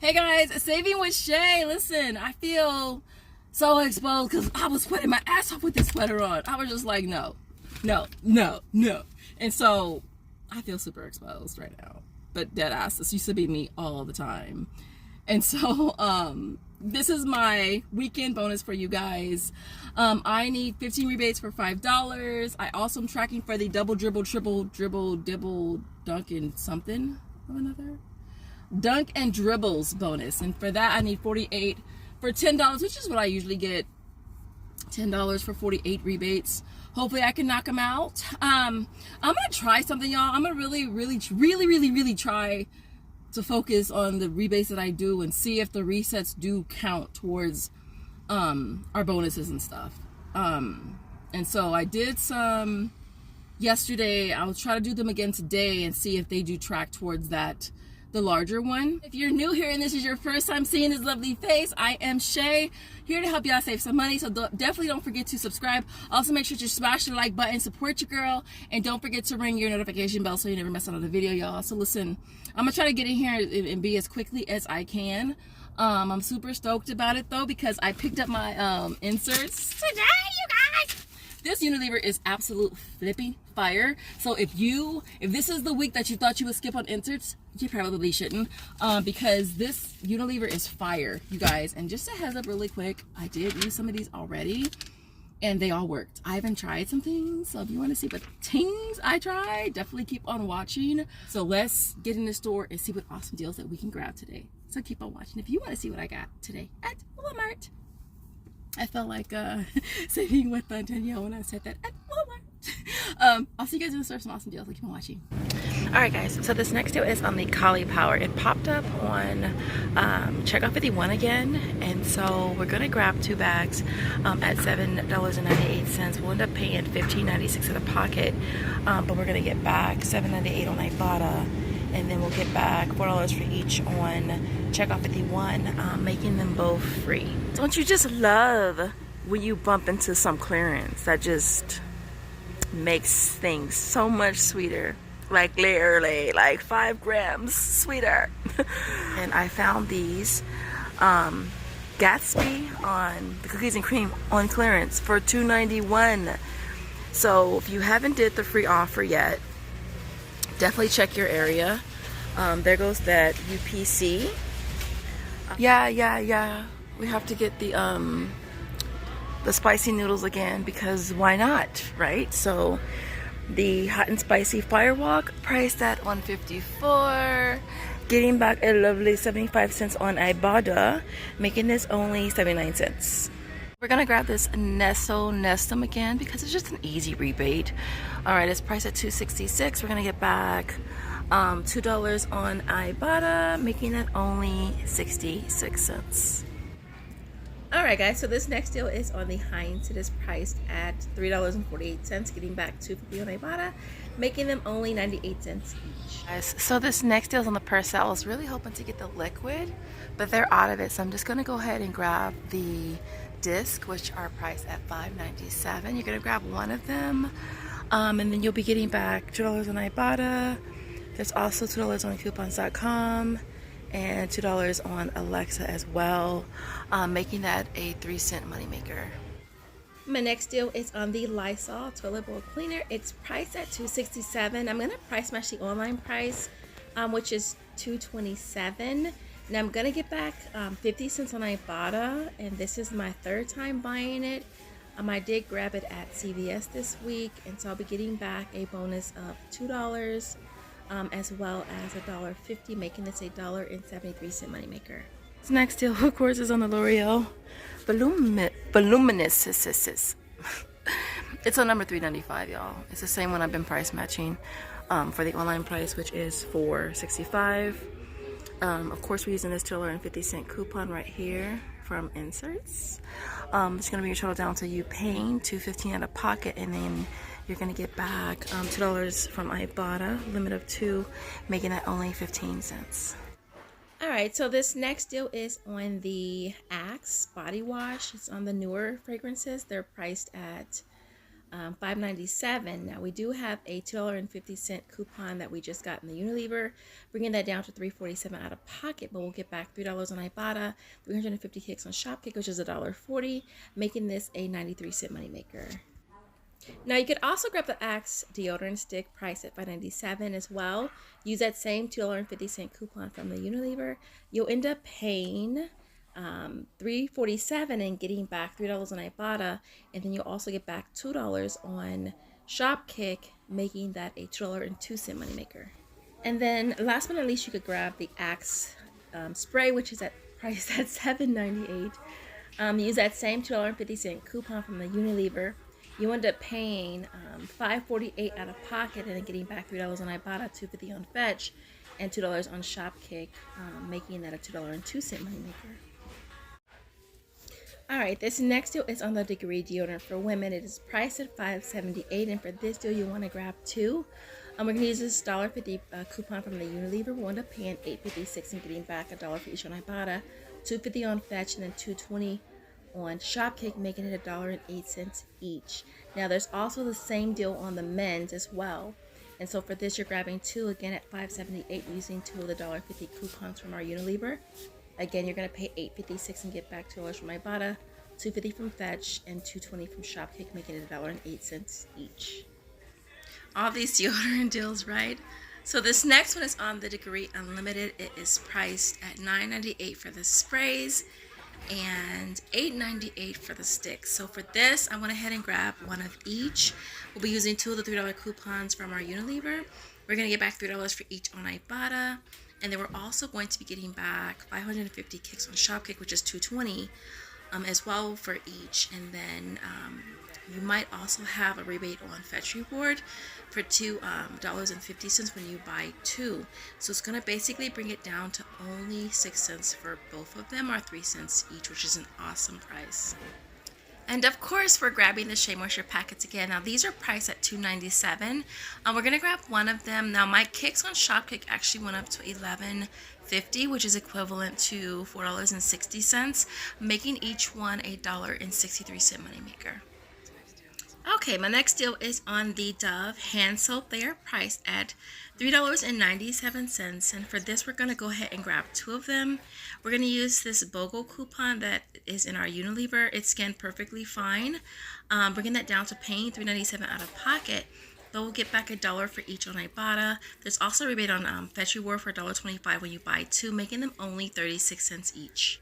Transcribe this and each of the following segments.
Hey guys, Saving with Shay. Listen, I feel so exposed because I was sweating my ass off with this sweater on. I was just like, no. And so I feel super exposed right now. But dead ass, this used to be me all the time. And so this is my weekend bonus for you guys. I need 15 rebates for $5. I also am tracking for the double dribble, triple dribble, dibble, dunk, and something of another. Dunk and dribbles bonus, and for that I need 48 for $10, which is what I usually get. $10 for 48 rebates. Hopefully I can knock them out. I'm gonna try something, y'all. I'm gonna really try to focus on the rebates that I do and see if the resets do count towards our bonuses and stuff. And so I did some yesterday. I'll try to do them again today and see if they do track towards that, the larger one. If you're new here and this is your first time seeing this lovely face, I am Shay, here to help y'all save some money. So definitely don't forget to subscribe. Also make sure to smash the like button, support your girl, and don't forget to ring your notification bell so you never miss out on a video, y'all. So listen, I'm gonna try to get in here and be as quickly as I can. I'm super stoked about it though, because I picked up my inserts today, you guys. This Unilever is absolute flippy fire. So if this is the week that you thought you would skip on inserts, you probably shouldn't, because this Unilever is fire, you guys. And just a heads up really quick, I did use some of these already and they all worked. I haven't tried some things, so if you want to see what things I tried, definitely keep on watching. So let's get in the store and see what awesome deals that we can grab today. So keep on watching if you want to see what I got today at Walmart. I felt like saving with Danielle when I said that at Walmart. I'll see you guys in the store, some awesome deals. So keep on watching. Alright guys, so this next deal is on the Cauliflower. It popped up on Checkout 51 again, and so we're going to grab 2 bags at $7.98. We'll end up paying $15.96 out of pocket, but we're going to get back $7.98 on Ibotta, and then we'll get back $4 for each on Checkout 51, making them both free. Don't you just love when you bump into some clearance that just makes things so much sweeter? Like literally like 5 grams sweeter. And I found these Gatsby on the cookies and cream on clearance for $2.91. So if you haven't did the free offer yet, definitely check your area. There goes that UPC. Yeah. We have to get the spicy noodles again, because why not, right? So the hot and spicy firewalk priced at $154, getting back a lovely 75 cents on Ibotta, making this only 79 cents. We're gonna grab this Nestum again because it's just an easy rebate. All right, it's priced at $266. We're gonna get back $2 on Ibotta, making it only 66 cents. Alright guys, so this next deal is on the Heinz. It is priced at $3.48, getting back $2.50 on Ibotta, making them only 98 cents each. Guys, so this next deal is on the Purcell. I was really hoping to get the liquid, but they're out of it, so I'm just going to go ahead and grab the disc, which are priced at $5.97. You're going to grab one of them, and then you'll be getting back $2 on Ibotta. There's also $2 on coupons.com. and $2 on Alexa as well, making that a 3-cent moneymaker. My next deal is on the Lysol toilet bowl cleaner. It's priced at $267. I'm gonna price match the online price, which is $227. Now I'm gonna get back 50 cents on Ibotta, and this is my 3rd time buying it. I did grab it at CVS this week, and so I'll be getting back a bonus of $2. As well as $1.50, making this a $1.73 moneymaker. This next deal, of course, is on the L'Oreal Voluminous. It's on number $3.95, y'all. It's the same one I've been price matching for the online price, which is $4.65. Of course, we're using this $2.50 coupon right here from Inserts. It's going to bring your total down to you paying $2.15 out of pocket, and then you're going to get back $2 from Ibotta, limit of 2, making that only 15 cents. Alright, so this next deal is on the Axe body wash. It's on the newer fragrances. They're priced at $5.97. Now we do have a $2.50 coupon that we just got in the Unilever, bringing that down to $3.47 out of pocket, but we'll get back $3 on Ibotta, 350 kicks on Shopkick, which is $1.40, making this a 93-cent moneymaker. Now you could also grab the Axe deodorant stick priced at $5.97 as well. Use that same $2.50 coupon from the Unilever. You'll end up paying $3.47 and getting back $3 on Ibotta, and then you'll also get back $2 on Shopkick, making that a $2.02 moneymaker. And then last but not least, you could grab the Axe spray, which is priced at $7.98. Use that same $2.50 coupon from the Unilever. You end up paying $5.48 out of pocket and then getting back $3 on Ibotta, $2.50 on Fetch, and $2 on Shopkick, making that a $2.02 moneymaker. Alright, this next deal is on the Degree deodorant for women. It is priced at $5.78, and for this deal you want to grab two. We're going to use this $1.50 coupon from the Unilever. We'll end up paying $8.56 and getting back $1 for each on Ibotta, $2.50 on Fetch, and then $2.20 on Shopkick, making it $1.08 each. Now there's also the same deal on the men's as well. And so for this you're grabbing two, again at $5.78, using two of the $1.50 coupons from our Unilever. Again, you're going to pay $8.56 and get back $2 from Ibotta, $2.50 from Fetch, and $2.20 from Shopkick, making it $1.08 each. All these deodorant deals, right? So this next one is on the Degree Unlimited. It is priced at $9.98 for the sprays and $8.98 for the sticks. So for this, I went ahead and grabbed one of each. We'll be using two of the $3 coupons from our Unilever. We're going to get back $3 for each on Ibotta. And then we're also going to be getting back 550 kicks on Shopkick, which is $2.20 as well for each. And then you might also have a rebate on Fetch Reward for $2.50 when you buy two. So it's going to basically bring it down to only 6 cents for both of them, or 3 cents each, which is an awesome price. And of course, we're grabbing the Shea Moisture packets again. Now these are priced at $2.97. We're gonna grab one of them. Now my kicks on Shopkick actually went up to $11.50, which is equivalent to $4.60, making each one a $1.63 moneymaker. Okay, my next deal is on the Dove hand soap. They are priced at $3.97, and for this we're going to go ahead and grab two of them. We're going to use this BOGO coupon that is in our Unilever. It scanned perfectly fine, bringing that down to paying $3.97 out of pocket. But we'll get back $1 for each on Ibotta. There's also a rebate on Fetch Reward for $1.25 when you buy two, making them only 36 cents each.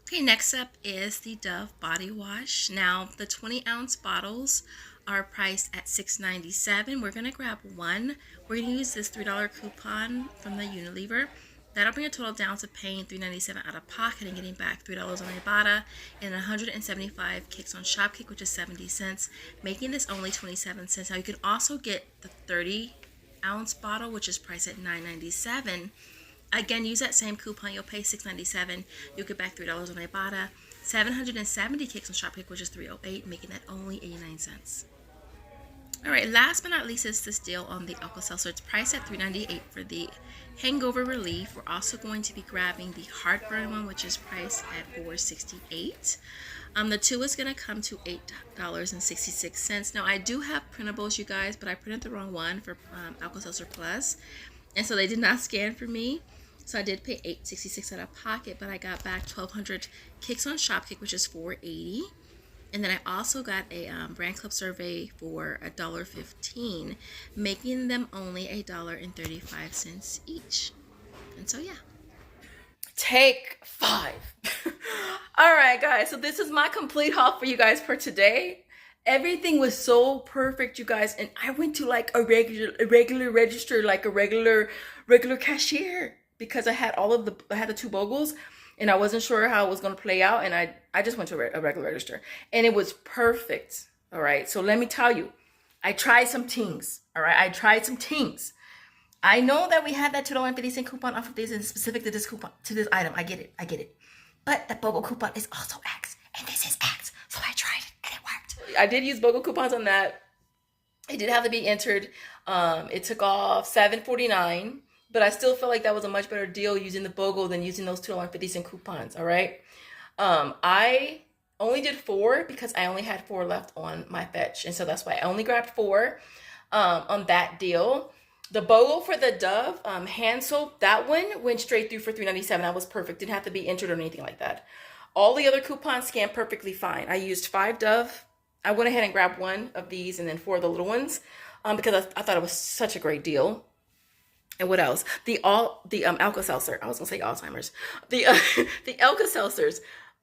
Okay, next up is the Dove body wash. Now the 20-ounce bottles are priced at $6.97. We're gonna grab one. We're gonna use this $3 coupon from the Unilever. That'll bring a total down to paying $3.97 out of pocket and getting back $3 on Ibotta and 175 kicks on Shopkick, which is 70 cents, making this only 27 cents. Now you can also get the 30-ounce bottle, which is priced at $9.97. Again, use that same coupon. You'll pay $6.97. You'll get back $3 on Ibotta, 770 kicks on Shopkick, which is $3.08, making that only 89 cents. All right, last but not least is this deal on the Alka-Seltzer. It's priced at $3.98 for the hangover relief. We're also going to be grabbing the heartburn one, which is priced at $4.68. The two is going to come to $8.66. Now, I do have printables, you guys, but I printed the wrong one for Alka-Seltzer Plus, and so they did not scan for me. So I did pay $8.66 out of pocket, but I got back 1,200 kicks on Shopkick, which is $4.80. And then I also got a brand club survey for $1.15, making them only $1.35 each. And so, yeah. Take 5. All right, guys. So this is my complete haul for you guys for today. Everything was so perfect, you guys. And I went to like a regular register, like a regular cashier, because I had I had the two BOGOs. And I wasn't sure how it was going to play out. And I just went to a regular register. And it was perfect. All right. So let me tell you, I tried some things. All right. I tried some things. I know that we had that $2.50 coupon off of this and specific to this coupon, to this item. I get it. But the BOGO coupon is also X. And this is X. So I tried it and it worked. I did use BOGO coupons on that. It did have to be entered. It took off $7.49. But I still felt like that was a much better deal using the BOGO than using those $2.50 coupons, all right? I only did 4 because I only had 4 left on my fetch. And so that's why I only grabbed 4 on that deal. The BOGO for the Dove hand soap, that one went straight through for $3.97. That was perfect. Didn't have to be entered or anything like that. All the other coupons scanned perfectly fine. I used 5 Dove. I went ahead and grabbed 1 of these and then 4 of the little ones because I thought it was such a great deal. And what else? The Alka-Seltzer. I was gonna say Alzheimer's. The Alka-Seltzers.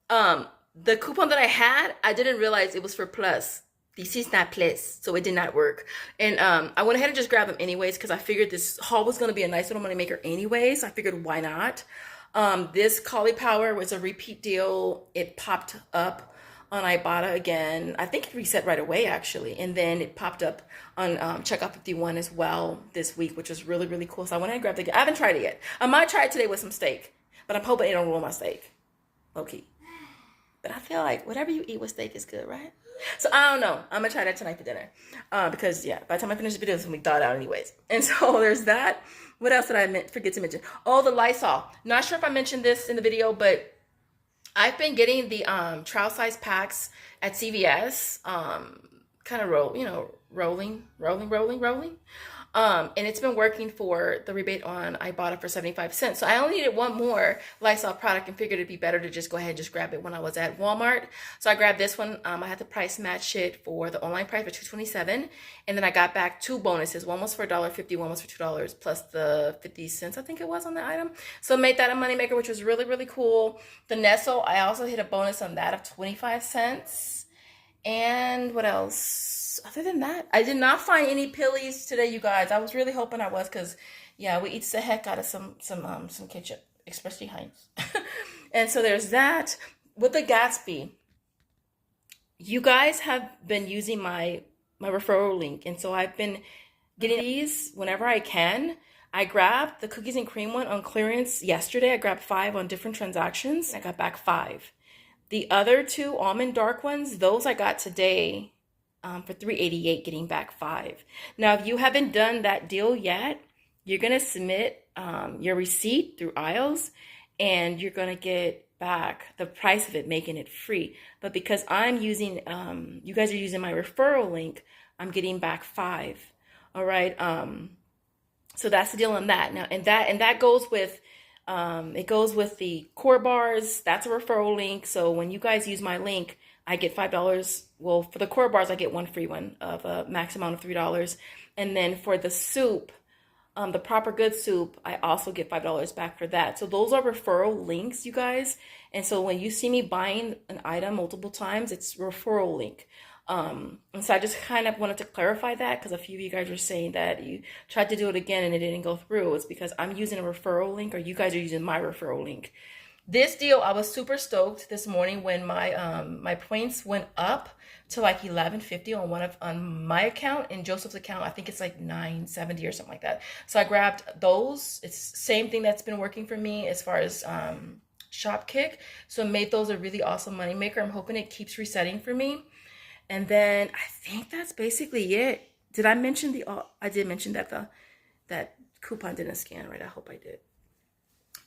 The coupon that I had, I didn't realize it was for plus. This is not plus, so it did not work. And I went ahead and just grabbed them anyways because I figured this haul was gonna be a nice little money maker anyways. So I figured why not? This Cauliflower was a repeat deal. It popped up on Ibotta again. I think it reset right away actually, and then it popped up on Checkout 51 as well this week, which was really, really cool. So I went ahead and grabbed it. I haven't tried it yet. I might try it today with some steak, but I'm hoping it don't ruin my steak. Low key. But I feel like whatever you eat with steak is good, right? So I don't know. I'm gonna try that tonight for dinner because yeah, by the time I finish the video, it's gonna be thawed out anyways. And so there's that. What else did I forget to mention? Oh, the Lysol. Not sure if I mentioned this in the video, but I've been getting the trial size packs at CVS, kind of rolling. And it's been working for the rebate on Ibotta for 75 cents. So I only needed 1 more Lysol product and figured it'd be better to just go ahead and just grab it when I was at Walmart. So I grabbed this one. I had to price match it for the online price for $2.27. And then I got back 2 bonuses. One was for $1.50, one was for $2 plus the 50 cents, I think it was, on the item. So I made that a moneymaker, which was really, really cool. The Nestle, I also hit a bonus on that of 25 cents. And what else? Other than that, I did not find any pillies today, you guys. I was really hoping I was because, yeah, we eat the heck out of some ketchup, especially Heinz. And so there's that. With the Gatsby, you guys have been using my referral link, and so I've been getting these whenever I can. I grabbed the cookies and cream one on clearance yesterday. I grabbed 5 on different transactions. I got back 5. The other 2 almond dark ones, those I got today for $3.88, getting back 5. Now, if you haven't done that deal yet, you're going to submit your receipt through Aisles, and you're going to get back the price of it, making it free. But because I'm using, you guys are using my referral link, I'm getting back 5. All right. So that's the deal on that. Now, and that goes with, it goes with the core bars. That's a referral link. So when you guys use my link, I get $5. Well, for the core bars, I get 1 free one of a max amount of $3. And then for the soup, the proper good soup, I also get $5 back for that. So those are referral links, you guys. And so when you see me buying an item multiple times, it's referral link. And so I just kind of wanted to clarify that because a few of you guys were saying that you tried to do it again and it didn't go through. It's because I'm using a referral link, or you guys are using my referral link. This deal, I was super stoked this morning when my my points went up to like 1150 on my account. In Joseph's account, I think it's like 970 or something like that. So I grabbed those. It's same thing that's been working for me as far as Shopkick. So I made those a really awesome moneymaker. I'm hoping it keeps resetting for me. And then I think that's basically it. Did I mention I did mention that that coupon didn't scan, right? I hope I did.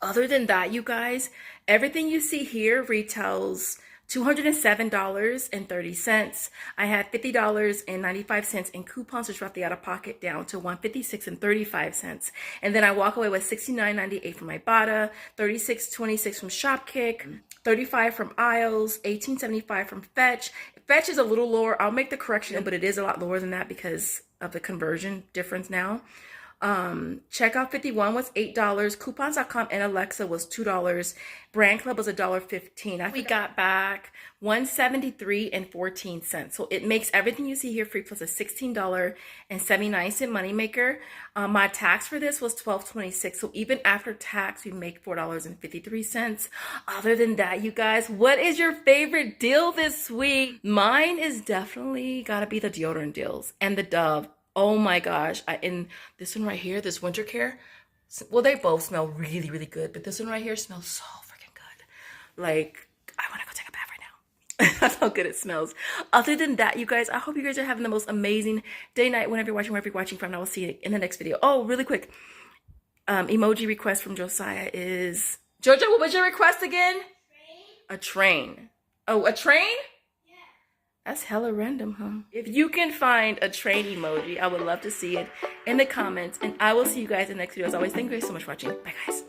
Other than that, you guys, everything you see here retails $207.30. I had $50.95 in coupons, which brought the out of pocket down to $156.35. And then I walk away with $69.98 from Ibotta, $36.26 from Shopkick, $35 from Aisles, $18.75 from Fetch. Fetch is a little lower. I'll make the correction, but it is a lot lower than that because of the conversion difference now. Checkout 51 was $8. Coupons.com and Alexa was $2. Brand Club was $1.15. We got back $173.14. So it makes everything you see here free plus a $16.79 moneymaker. My tax for this was $12.26. So even after tax, we make $4.53. Other than that, you guys, what is your favorite deal this week? Mine is definitely gotta be the deodorant deals and the Dove. Oh my gosh. And this one right here, this winter care, well, they both smell really, really good, but this one right here smells so freaking good. Like, I want to go take a bath right now. That's how good it smells. Other than that, you guys, I hope you guys are having the most amazing day, night, whenever you're watching from. And I will see you in the next video. Oh, really quick. Emoji request from Josiah is, Jojo, what was your request again? Train. A train. Oh, a train? That's hella random, huh? If you can find a train emoji, I would love to see it in the comments. And I will see you guys in the next video. As always, thank you guys so much for watching. Bye, guys.